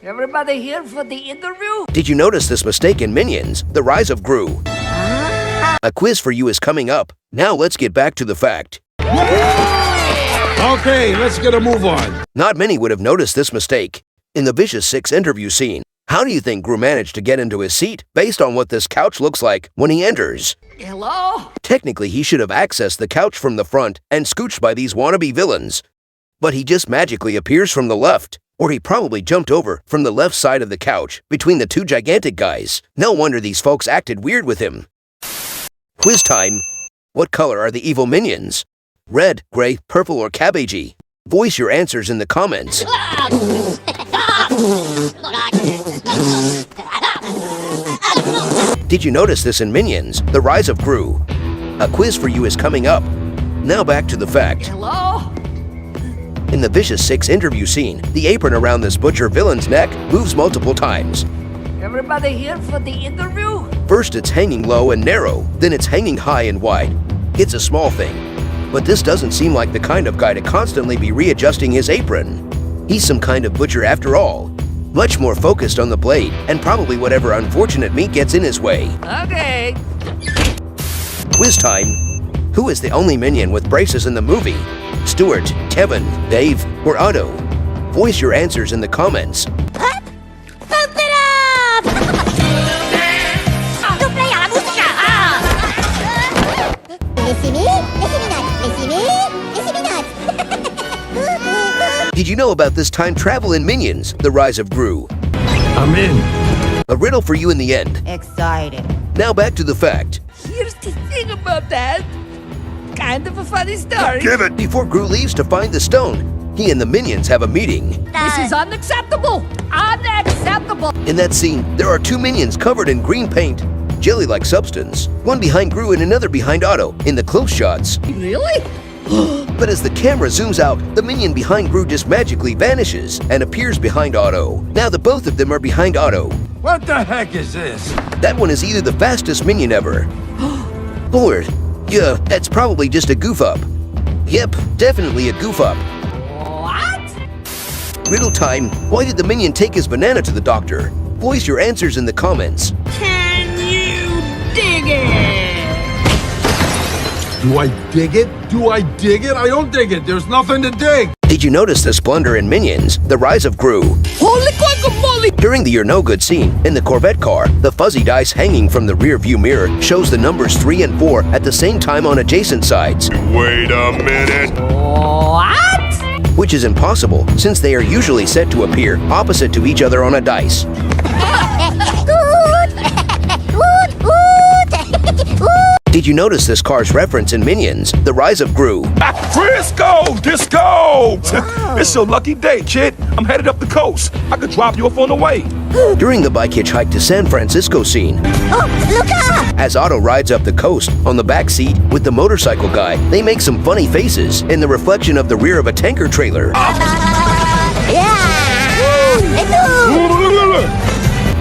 Everybody here for the interview? Did you notice this mistake in Minions, The Rise of Gru? A quiz for you is coming up. Now let's get back to the fact. Okay, let's get a move on. Not many would have noticed this mistake. In the Vicious 6 interview scene, how do you think Gru managed to get into his seat based on what this couch looks like when he enters? Hello? Technically, he should have accessed the couch from the front and scooched by these wannabe villains. But he just magically appears from the left. Or he probably jumped over from the left side of the couch between the two gigantic guys. No wonder these folks acted weird with him. Quiz time. What color are the evil minions? Red, gray, purple, or Cabbagey? Voice your answers in the comments. Did you notice this in Minions, The Rise of Gru? A quiz for you is coming up. Now back to the fact. Hello? In the Vicious 6 interview scene, the apron around this butcher villain's neck moves multiple times. Everybody here for the interview? First it's hanging low and narrow, then it's hanging high and wide. It's a small thing, but this doesn't seem like the kind of guy to constantly be readjusting his apron. He's some kind of butcher after all, much more focused on the blade and probably whatever unfortunate meat gets in his way. Okay. Quiz time. Who is the only minion with braces in the movie? Stuart, Kevin, Dave, or Otto? Voice your answers in the comments. Pump it up! Did you know about this time travel in Minions, The Rise of Gru? I'm in. A riddle for you in the end. Excited. Now back to the fact. Here's the thing about that. Kind of a funny story. Give it. Before Gru leaves to find the stone, he and the minions have a meeting. This is unacceptable. Unacceptable. In that scene, there are two minions covered in green paint, jelly-like substance, one behind Gru and another behind Otto in the close shots. Really? But as the camera zooms out, the minion behind Gru just magically vanishes and appears behind Otto. Now the both of them are behind Otto. What the heck is this? That one is either the fastest minion ever. Lord, yeah, that's probably just a goof up. Yep, definitely a goof up. What? Riddle time. Why did the minion take his banana to the doctor? Voice your answers in the comments. Can you dig it? Do I dig it? Do I dig it? I don't dig it. There's nothing to dig. Did you notice this blunder in Minions, The Rise of Gru? Holy guacamole! During the You're No Good scene, in the Corvette car, the fuzzy dice hanging from the rear view mirror shows the numbers 3 and 4 at the same time on adjacent sides. Wait a minute. What? Which is impossible, since they are usually set to appear opposite to each other on a dice. Did you notice this car's reference in Minions, The Rise of Gru? Frisco! Disco! It's your lucky day, kid. I'm headed up the coast. I could drop you off on the way. During the bike hitchhike to San Francisco scene, Oh, look up! as Otto rides up the coast on the back seat with the motorcycle guy, they make some funny faces in the reflection of the rear of a tanker trailer.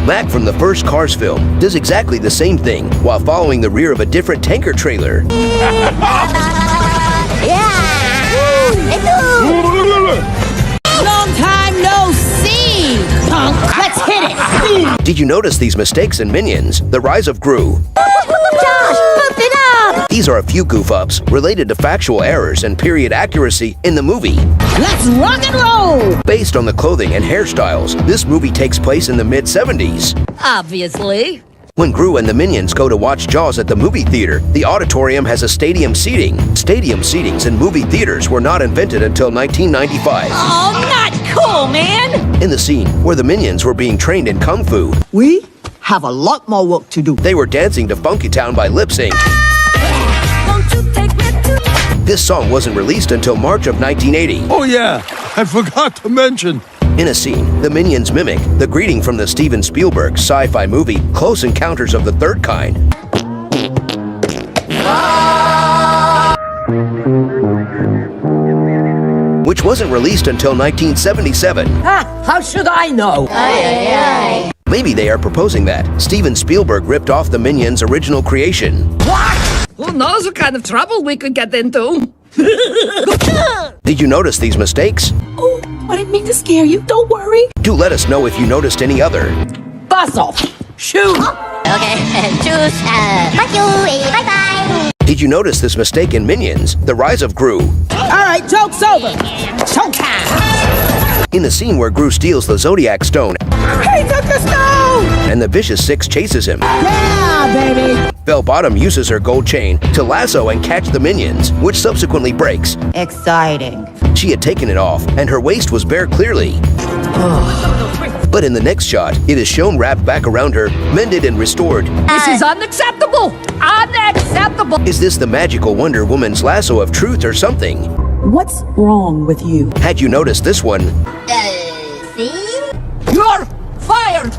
Mac from the first Cars film does exactly the same thing while following the rear of a different tanker trailer. Long time no see, punk. Let's hit it. Did you notice these mistakes in Minions, The Rise of Gru? Josh, pump it up. These are a few goof-ups related to factual errors and period accuracy in the movie. Let's rock and roll. Based on the clothing and hairstyles, this movie takes place in the mid-70s. Obviously. When Gru and the Minions go to watch Jaws at the movie theater, the auditorium has a stadium seating. Stadium seatings in movie theaters were not invented until 1995. Oh, not cool, man. In the scene where the Minions were being trained in Kung Fu, We have a lot more work to do. they were dancing to Funky Town by lip sync. This song wasn't released until March of 1980. Oh yeah, I forgot to mention. In a scene, the Minions mimic the greeting from the Steven Spielberg sci-fi movie Close Encounters of the Third Kind. Which wasn't released until 1977. How should I know? Maybe they are proposing that Steven Spielberg ripped off the Minions' original creation. What? Who knows what kind of trouble we could get into? Did you notice these mistakes? Oh, I didn't mean to scare you. Don't worry. Do let us know if you noticed any other. Buzz off. Shoot. Okay, choose. Fuck you. Bye-bye. Did you notice this mistake in Minions, The Rise of Gru? All right, joke's over. Showtime. In the scene where Gru steals the Zodiac Stone He took the stone. and the Vicious Six chases him, Yeah, baby. Bell Bottom uses her gold chain to lasso and catch the minions, which subsequently breaks. Exciting. She had taken it off, and her waist was bare clearly. But in the next shot, it is shown wrapped back around her, mended and restored. This is unacceptable! Unacceptable! Is this the magical Wonder Woman's lasso of truth or something? What's wrong with you? Had you noticed this one? See? You're fired!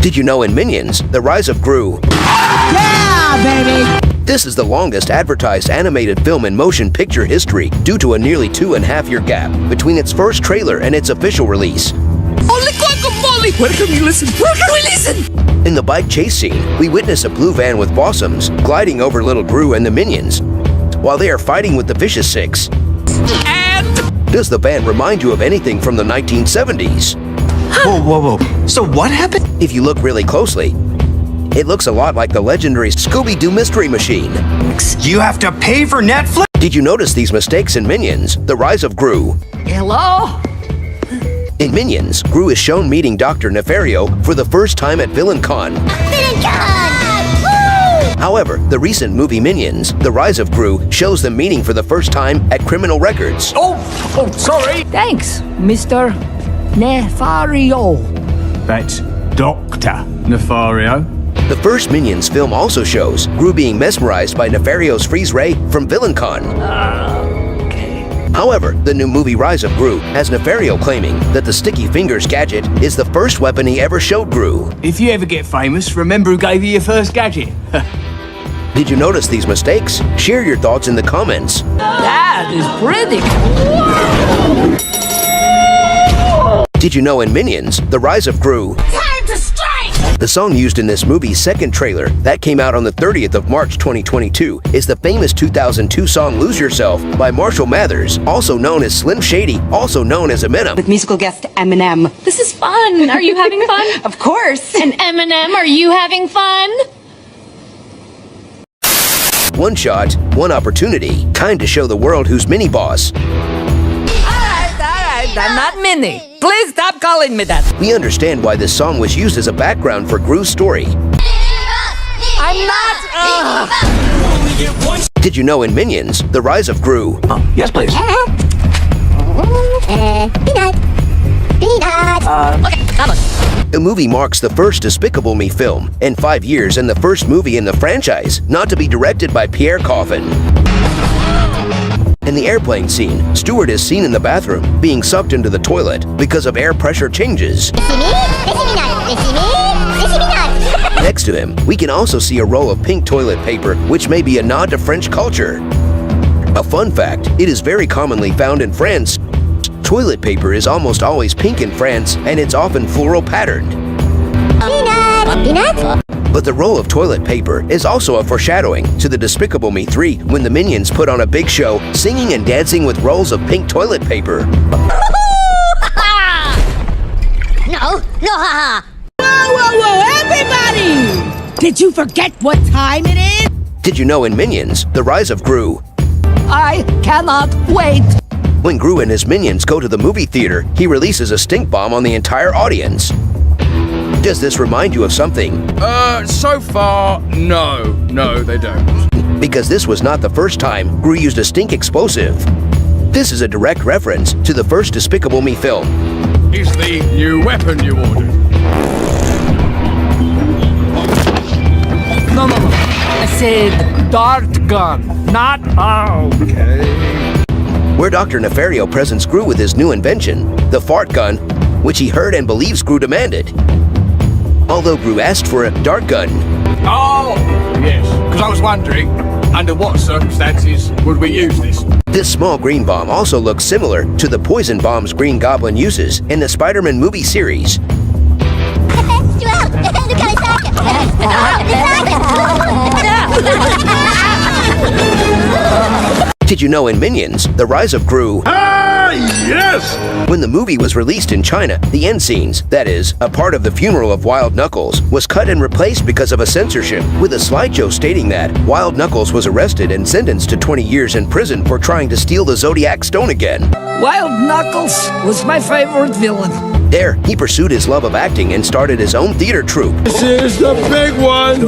Did you know in Minions, The Rise of Gru? Yeah, baby. This is the longest advertised animated film in motion picture history due to a nearly 2.5-year gap between its first trailer and its official release. Holy guacamole! Where can we listen? Where can we listen? In the bike chase scene, we witness a blue van with blossoms gliding over little Gru and the minions while they are fighting with the Vicious Six. And Does the van remind you of anything from the 1970s? Whoa. So what happened? If you look really closely, it looks a lot like the legendary Scooby-Doo Mystery Machine. You have to pay for Netflix? Did you notice these mistakes in Minions, The Rise of Gru? hello? In Minions, Gru is shown meeting Dr. Nefario for the first time at VillainCon. However, the recent movie Minions, The Rise of Gru, shows them meeting for the first time at Criminal Records. Oh, sorry. Thanks, Mr. Nefario. That's Dr. Nefario. The first Minions film also shows Gru being mesmerized by Nefario's freeze ray from VillainCon. However, the new movie Rise of Gru has Nefario claiming that the Sticky Fingers gadget is the first weapon he ever showed Gru. If you ever get famous, remember who gave you your first gadget. Did you notice these mistakes? Share your thoughts in the comments. That is pretty cool. Did you know in Minions, The Rise of Gru, Time to strike. the song used in this movie's second trailer that came out on the 30th of March 2022 is the famous 2002 song Lose Yourself by Marshall Mathers, also known as Slim Shady, also known as Eminem. With musical guest Eminem. This is fun. Are you having fun? Of course. And Eminem, are you having fun? One shot, one opportunity, time to show the world who's mini boss. All right, I'm not Minnie. Please stop calling me that. We understand why this song was used as a background for Gru's story. I'm not. Did you know in Minions, The Rise of Gru, Yes, please. the movie marks the first Despicable Me film in 5 years and the first movie in the franchise not to be directed by Pierre Coffin. In the airplane scene, Stewart is seen in the bathroom being sucked into the toilet because of air pressure changes. Next to him, we can also see a roll of pink toilet paper, which may be a nod to French culture. A fun fact, it is very commonly found in France. Toilet paper is almost always pink in France, and it's often floral patterned. But the roll of toilet paper is also a foreshadowing to the Despicable Me 3 when the Minions put on a big show singing and dancing with rolls of pink toilet paper. Whoa, everybody! Did you forget what time it is? Did you know in Minions, The Rise of Gru, I cannot wait. when Gru and his minions go to the movie theater, he releases a stink bomb on the entire audience. Does this remind you of something? So far, no, they don't. Because this was not the first time Gru used a stink explosive. This is a direct reference to the first Despicable Me film. Is the new weapon you ordered? No. I said dart gun, not okay. Where Dr. Nefario presents Gru with his new invention, the fart gun, which he heard and believes Gru demanded. Although Gru asked for a dart gun. Oh, yes, because I was wondering, under what circumstances would we use this? This small green bomb also looks similar to the poison bombs Green Goblin uses in the Spider-Man movie series. Did you know in Minions, The Rise of Gru, Yes! When the movie was released in China, the end scenes, that is, a part of the funeral of Wild Knuckles, was cut and replaced because of a censorship, with a slideshow stating that Wild Knuckles was arrested and sentenced to 20 years in prison for trying to steal the Zodiac Stone again. Wild Knuckles was my favorite villain. There, he pursued his love of acting and started his own theater troupe. This is the big one!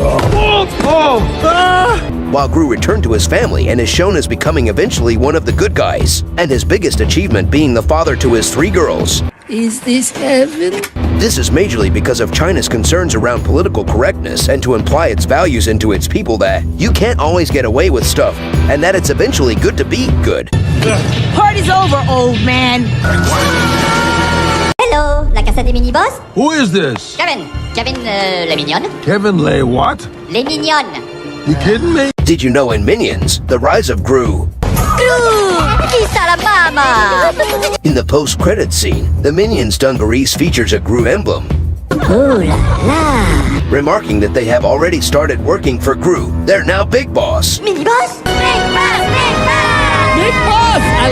While Gru returned to his family and is shown as becoming eventually one of the good guys, and his biggest achievement being the father to his 3 girls. Is this heaven? This is majorly because of China's concerns around political correctness and to imply its values into its people that you can't always get away with stuff, and that it's eventually good to be good. Party's over, old man. Hello, la casa des mini-boss? Who is this? Kevin, les mignonnes? Kevin Lay what? Les mignonnes. You kidding me? Did you know in Minions, The Rise of Gru? Chissà la mama! In the post-credits scene, the Minions Dungarees features a Gru emblem. Ooh la la! Remarking that they have already started working for Gru. They're now Big Boss. Mini-boss? Big boss, big boss! Big boss! I